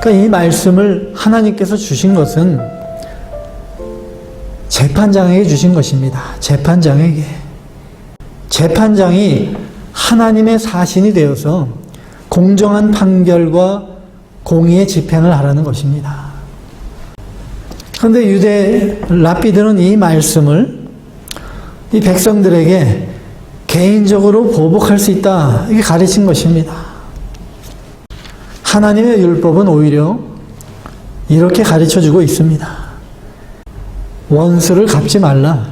그러니까 이 말씀을 하나님께서 주신 것은 재판장에게 주신 것입니다. 재판장에게. 재판장이 하나님의 사신이 되어서 공정한 판결과 공의의 집행을 하라는 것입니다. 그런데 유대 랍비들은 이 말씀을 이 백성들에게 개인적으로 보복할 수 있다, 이렇게 가르친 것입니다. 하나님의 율법은 오히려 이렇게 가르쳐주고 있습니다. 원수를 갚지 말라.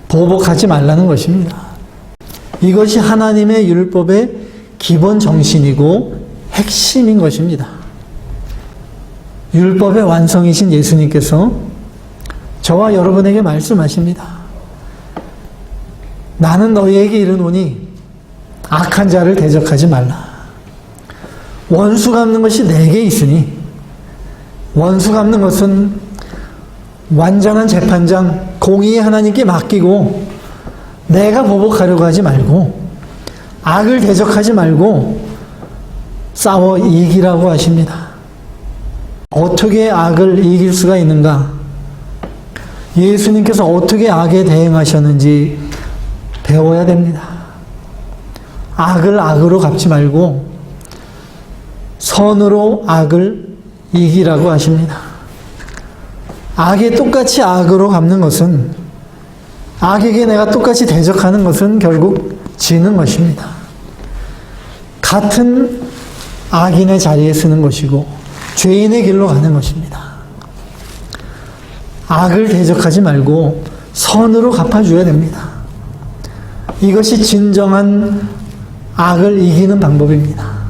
보복하지 말라는 것입니다. 이것이 하나님의 율법의 기본 정신이고 핵심인 것입니다. 율법의 완성이신 예수님께서 저와 여러분에게 말씀하십니다. 나는 너희에게 이르노니 악한 자를 대적하지 말라. 원수 갚는 것이 내게 있으니, 원수 갚는 것은 완전한 재판장, 공의의 하나님께 맡기고 내가 보복하려고 하지 말고 악을 대적하지 말고 싸워 이기라고 하십니다. 어떻게 악을 이길 수가 있는가? 예수님께서 어떻게 악에 대응하셨는지 배워야 됩니다. 악을 악으로 갚지 말고 선으로 악을 이기라고 하십니다. 악에 똑같이 악으로 갚는 것은, 악에게 내가 똑같이 대적하는 것은 결국 지는 것입니다. 같은 악인의 자리에 서는 것이고 죄인의 길로 가는 것입니다. 악을 대적하지 말고 선으로 갚아줘야 됩니다. 이것이 진정한 악을 이기는 방법입니다.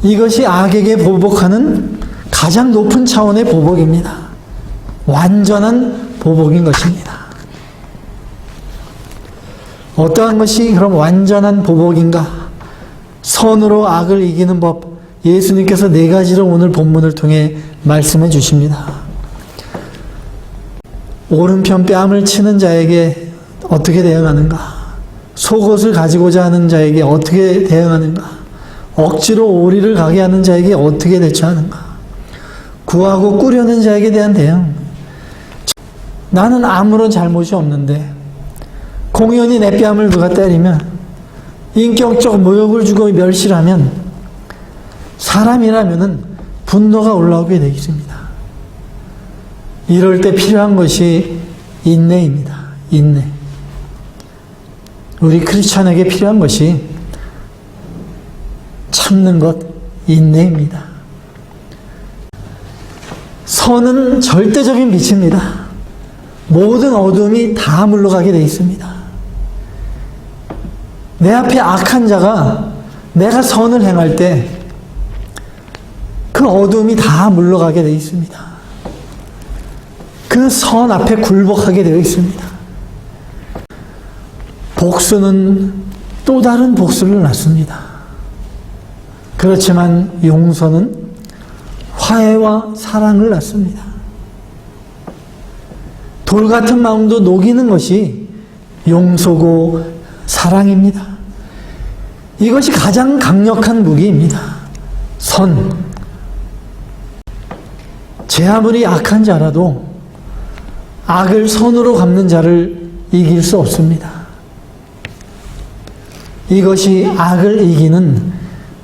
이것이 악에게 보복하는 가장 높은 차원의 보복입니다. 완전한 보복인 것입니다. 어떠한 것이 그럼 완전한 보복인가? 선으로 악을 이기는 법, 예수님께서 4가지로 오늘 본문을 통해 말씀해 주십니다. 오른편 뺨을 치는 자에게 어떻게 대응하는가? 속옷을 가지고자 하는 자에게 어떻게 대응하는가? 억지로 오리를 가게 하는 자에게 어떻게 대처하는가? 구하고 꾸려는 자에게 대한 대응. 나는 아무런 잘못이 없는데 공연히 내 뺨을 누가 때리면, 인격적 모욕을 주고 멸시하면 사람이라면은 분노가 올라오게 되어 있습니다. 이럴 때 필요한 것이 인내입니다. 인내. 우리 크리스천에게 필요한 것이 참는 것, 인내입니다. 선은 절대적인 빛입니다. 모든 어둠이 다 물러가게 되어 있습니다. 내 앞에 악한 자가 내가 선을 행할 때 그 어둠이 다 물러가게 되어 있습니다. 그 선 앞에 굴복하게 되어 있습니다. 복수는 또 다른 복수를 낳습니다. 그렇지만 용서는 화해와 사랑을 낳습니다. 돌 같은 마음도 녹이는 것이 용서고 사랑입니다. 이것이 가장 강력한 무기입니다. 선. 제 아무리 악한 자라도 악을 선으로 갚는 자를 이길 수 없습니다. 이것이 악을 이기는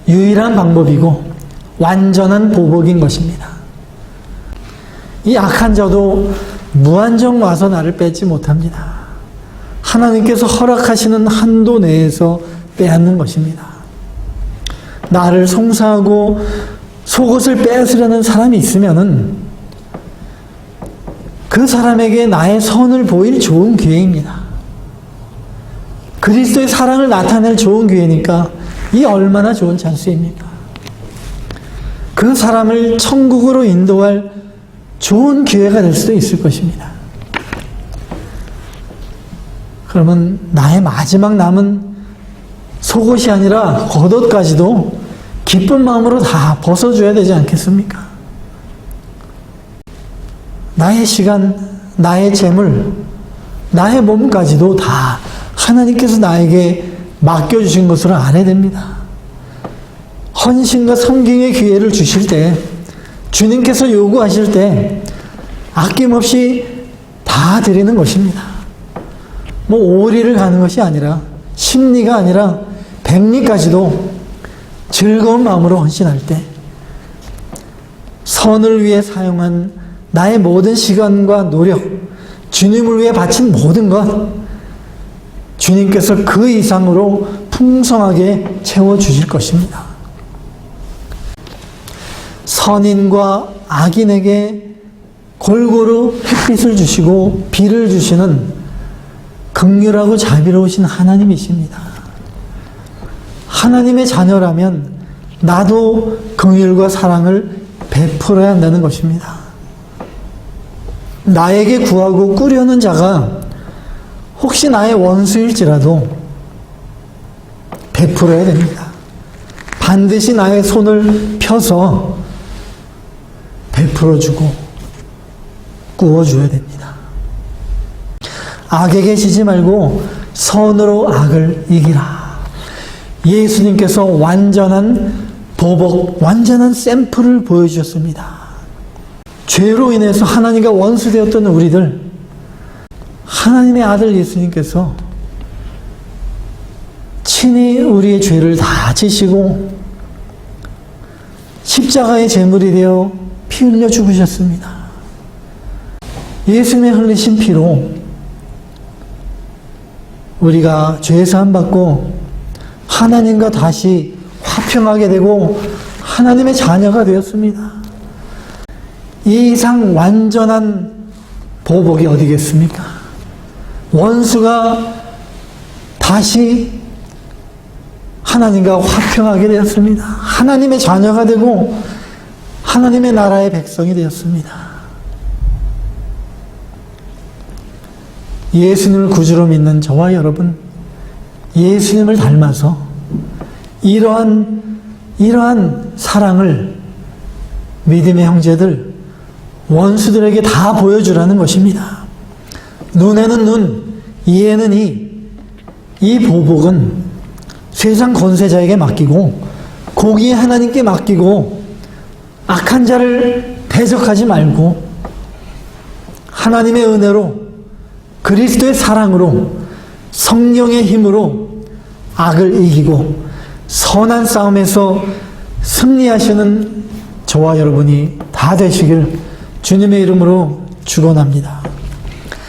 유일한 방법이고 완전한 보복인 것입니다. 이 악한 자도 무한정 와서 나를 뺏지 못합니다. 하나님께서 허락하시는 한도 내에서 빼앗는 것입니다. 나를 송사하고 속옷을 뺏으려는 사람이 있으면은 그 사람에게 나의 선을 보일 좋은 기회입니다. 그리스도의 사랑을 나타낼 좋은 기회니까 이 얼마나 좋은 찬스입니까? 그 사람을 천국으로 인도할 좋은 기회가 될 수도 있을 것입니다. 그러면 나의 마지막 남은 속옷이 아니라 겉옷까지도 기쁜 마음으로 다 벗어줘야 되지 않겠습니까? 나의 시간, 나의 재물, 나의 몸까지도 다 하나님께서 나에게 맡겨주신 것으로 알아야 됩니다. 헌신과 섬김의 기회를 주실 때, 주님께서 요구하실 때 아낌없이 다 드리는 것입니다. 뭐 오리를 가는 것이 아니라, 십리가 아니라 백리까지도 즐거운 마음으로 헌신할 때, 선을 위해 사용한 나의 모든 시간과 노력, 주님을 위해 바친 모든 것, 주님께서 그 이상으로 풍성하게 채워주실 것입니다. 선인과 악인에게 골고루 햇빛을 주시고 비를 주시는 긍휼하고 자비로우신 하나님이십니다. 하나님의 자녀라면 나도 긍휼과 사랑을 베풀어야 한다는 것입니다. 나에게 구하고 꾸려는 자가 혹시 나의 원수일지라도 베풀어야 됩니다. 반드시 나의 손을 펴서 베풀어주고 구워줘야 됩니다. 악에게 지지 말고 선으로 악을 이기라. 예수님께서 완전한 보복, 완전한 샘플을 보여주셨습니다. 죄로 인해서 하나님과 원수되었던 우리들, 하나님의 아들 예수님께서 친히 우리의 죄를 다 지시고 십자가의 제물이 되어 피 흘려 죽으셨습니다. 예수님의 흘리신 피로 우리가 죄 사함 받고 하나님과 다시 화평하게 되고 하나님의 자녀가 되었습니다. 이 이상 완전한 보복이 어디겠습니까? 원수가 다시 하나님과 화평하게 되었습니다. 하나님의 자녀가 되고 하나님의 나라의 백성이 되었습니다. 예수님을 구주로 믿는 저와 여러분, 예수님을 닮아서 이러한 사랑을 믿음의 형제들, 원수들에게 다 보여주라는 것입니다. 눈에는 눈, 이에는 이 보복은 세상 권세자에게 맡기고 고기의 하나님께 맡기고 악한 자를 대적하지 말고 하나님의 은혜로 그리스도의 사랑으로 성령의 힘으로 악을 이기고 선한 싸움에서 승리하시는 저와 여러분이 다 되시길 주님의 이름으로 축원합니다.